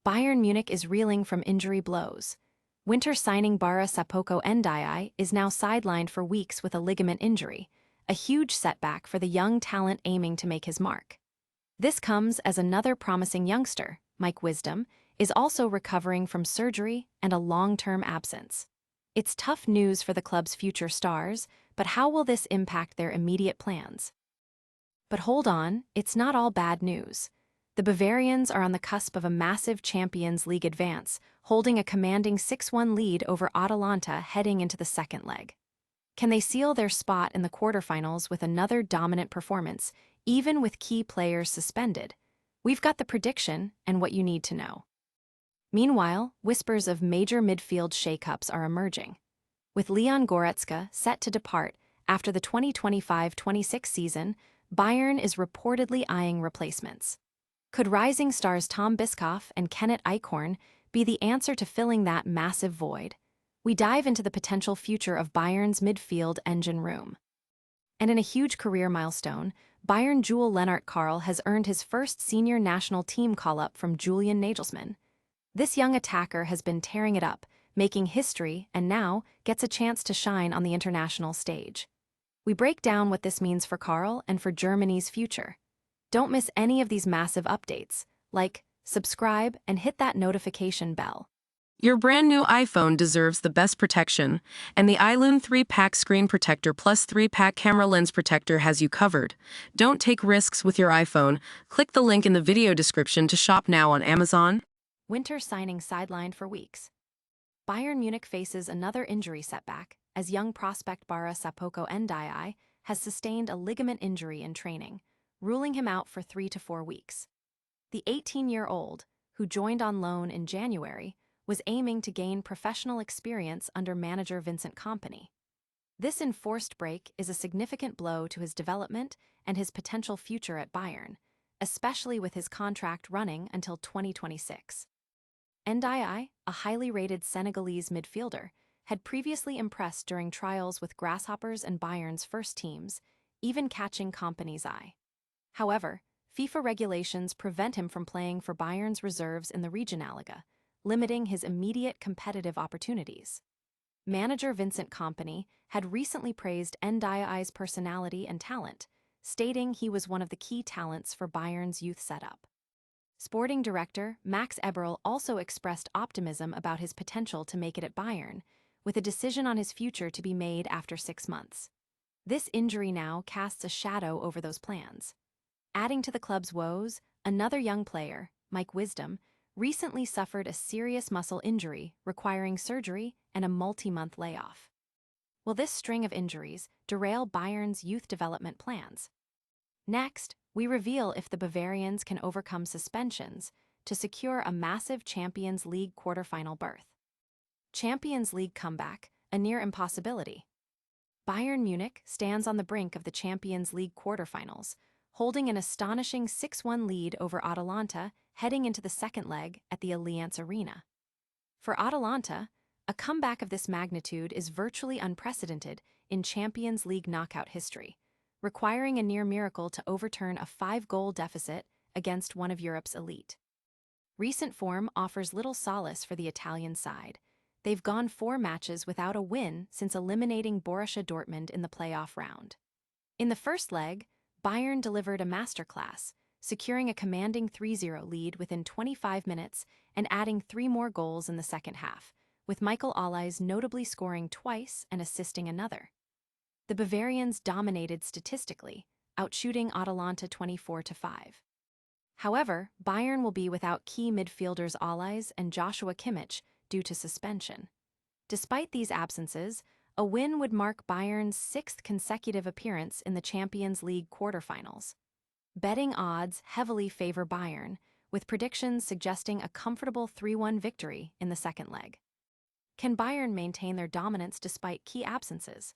Bayern Munich is reeling from injury blows. Winter signing Bara Sapoko Ndiaye is now sidelined for weeks with a ligament injury, a huge setback for the young talent aiming to make his mark. This comes as another promising youngster, Mike Wisdom, is also recovering from surgery and a long-term absence. It's tough news for the club's future stars, but how will this impact their immediate plans? But hold on, it's not all bad news. The Bavarians are on the cusp of a massive Champions League advance, holding a commanding 6-1 lead over Atalanta heading into the second leg. Can they seal their spot in the quarterfinals with another dominant performance, even with key players suspended? We've got the prediction and what you need to know. Meanwhile, whispers of major midfield shakeups are emerging. With Leon Goretzka set to depart after the 2025-26 season, Bayern is reportedly eyeing replacements. Could rising stars Tom Bischof and Kennet Eichhorn be the answer to filling that massive void? We dive into the potential future of Bayern's midfield engine room. And in a huge career milestone, Bayern jewel Lennart Karl has earned his first senior national team call-up from Julian Nagelsmann. This young attacker has been tearing it up, making history, and now gets a chance to shine on the international stage. We break down what this means for Karl and for Germany's future. Don't miss any of these massive updates. Like, subscribe, and hit that notification bell. Your brand new iPhone deserves the best protection, and the iLoom 3-pack screen protector plus 3-pack camera lens protector has you covered. Don't take risks with your iPhone. Click the link in the video description to shop now on Amazon. Winter signing sidelined for weeks. Bayern Munich faces another injury setback as young prospect Bara Sapoko Ndiaye has sustained a ligament injury in training, ruling him out for 3 to 4 weeks. The 18-year-old, who joined on loan in January, was aiming to gain professional experience under manager Vincent Kompany. This enforced break is a significant blow to his development and his potential future at Bayern, especially with his contract running until 2026. Ndiaye, a highly rated Senegalese midfielder, had previously impressed during trials with Grasshoppers and Bayern's first teams, even catching Kompany's eye. However, FIFA regulations prevent him from playing for Bayern's reserves in the Regionalliga, limiting his immediate competitive opportunities. Manager Vincent Kompany had recently praised Ndiaye's personality and talent, stating he was one of the key talents for Bayern's youth setup. Sporting director Max Eberl also expressed optimism about his potential to make it at Bayern, with a decision on his future to be made after 6 months. This injury now casts a shadow over those plans. Adding to the club's woes, another young player, Mike Wisdom, recently suffered a serious muscle injury requiring surgery and a multi-month layoff. Will this string of injuries derail Bayern's youth development plans? Next, we reveal if the Bavarians can overcome suspensions to secure a massive Champions League quarterfinal berth. Champions League comeback, a near impossibility. Bayern Munich stands on the brink of the Champions League quarterfinals, holding an astonishing 6-1 lead over Atalanta heading into the second leg at the Allianz Arena. For Atalanta, a comeback of this magnitude is virtually unprecedented in Champions League knockout history, requiring a near miracle to overturn a 5-goal deficit against one of Europe's elite. Recent form offers little solace for the Italian side. They've gone 4 matches without a win since eliminating Borussia Dortmund in the playoff round. In the first leg, Bayern delivered a masterclass, securing a commanding 3-0 lead within 25 minutes and adding 3 more goals in the second half, with Michael Olise notably scoring twice and assisting another. The Bavarians dominated statistically, outshooting Atalanta 24-5. However, Bayern will be without key midfielders Olise and Joshua Kimmich due to suspension. Despite these absences, a win would mark Bayern's 6th consecutive appearance in the Champions League quarterfinals. Betting odds heavily favor Bayern, with predictions suggesting a comfortable 3-1 victory in the second leg. Can Bayern maintain their dominance despite key absences?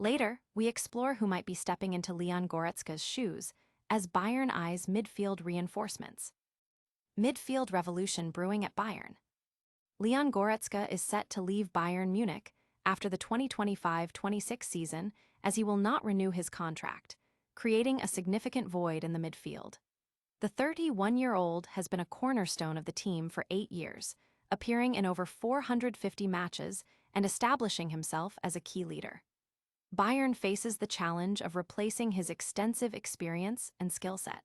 Later, we explore who might be stepping into Leon Goretzka's shoes as Bayern eyes midfield reinforcements. Midfield revolution brewing at Bayern. Leon Goretzka is set to leave Bayern Munich after the 2025-26 season as he will not renew his contract, creating a significant void in the midfield. The 31-year-old has been a cornerstone of the team for 8 years, appearing in over 450 matches and establishing himself as a key leader. Bayern faces the challenge of replacing his extensive experience and skill set.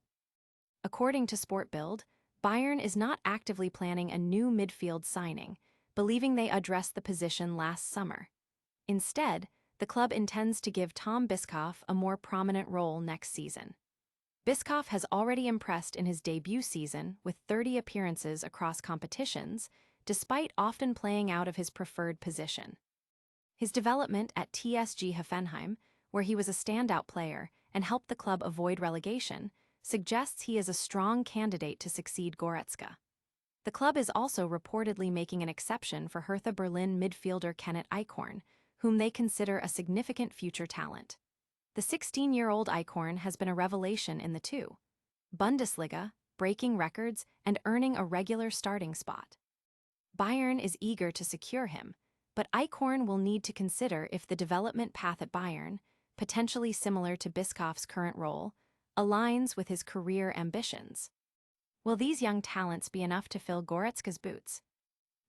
According to Sport Bild, Bayern is not actively planning a new midfield signing, believing they addressed the position last summer. Instead, the club intends to give Tom Bischof a more prominent role next season. Bischof has already impressed in his debut season with 30 appearances across competitions, despite often playing out of his preferred position. His development at TSG Hoffenheim, where he was a standout player and helped the club avoid relegation, suggests he is a strong candidate to succeed Goretzka. The club is also reportedly making an exception for Hertha Berlin midfielder Kennet Eichhorn, whom they consider a significant future talent. The 16-year-old Eichhorn has been a revelation in the Bundesliga, breaking records and earning a regular starting spot. Bayern is eager to secure him, but Eichhorn will need to consider if the development path at Bayern, potentially similar to Bischoff's current role, aligns with his career ambitions. Will these young talents be enough to fill Goretzka's boots?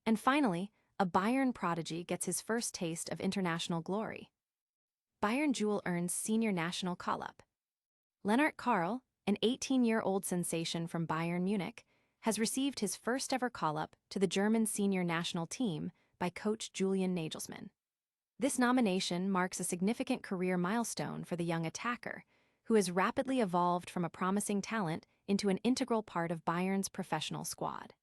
And finally, a Bayern prodigy gets his first taste of international glory. Bayern Jewel earns senior national call-up. Lennart Karl, an 18-year-old sensation from Bayern Munich, has received his first-ever call-up to the German senior national team by coach Julian Nagelsmann. This nomination marks a significant career milestone for the young attacker, who has rapidly evolved from a promising talent into an integral part of Bayern's professional squad.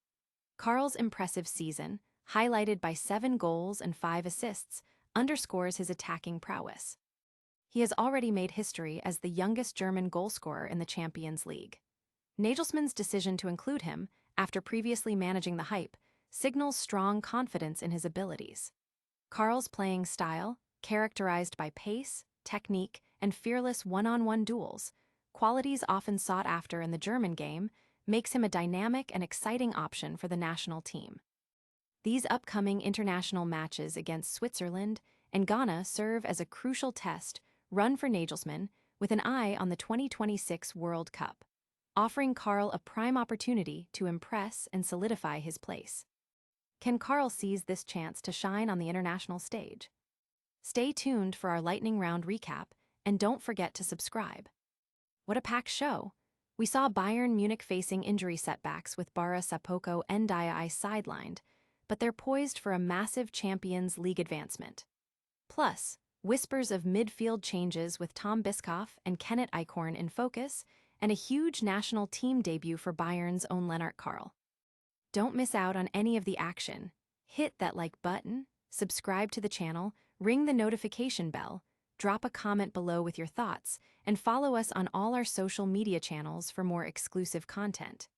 Karl's impressive season, highlighted by 7 goals and 5 assists, underscores his attacking prowess. He has already made history as the youngest German goalscorer in the Champions League. Nagelsmann's decision to include him, after previously managing the hype, signals strong confidence in his abilities. Karl's playing style, characterized by pace, technique, and fearless one-on-one duels, qualities often sought after in the German game, makes him a dynamic and exciting option for the national team. These upcoming international matches against Switzerland and Ghana serve as a crucial test run for Nagelsmann with an eye on the 2026 World Cup, offering Karl a prime opportunity to impress and solidify his place. Can Karl seize this chance to shine on the international stage? Stay tuned for our lightning round recap, and don't forget to subscribe. What a packed show! We saw Bayern Munich facing injury setbacks with Bara, Sapoko, and Ndiaye sidelined, but they're poised for a massive Champions League advancement. Plus, whispers of midfield changes with Tom Bischof and Kennet Eichhorn in focus, and a huge national team debut for Bayern's own Lennart Karl. Don't miss out on any of the action. Hit that like button, subscribe to the channel, ring the notification bell, drop a comment below with your thoughts, and follow us on all our social media channels for more exclusive content.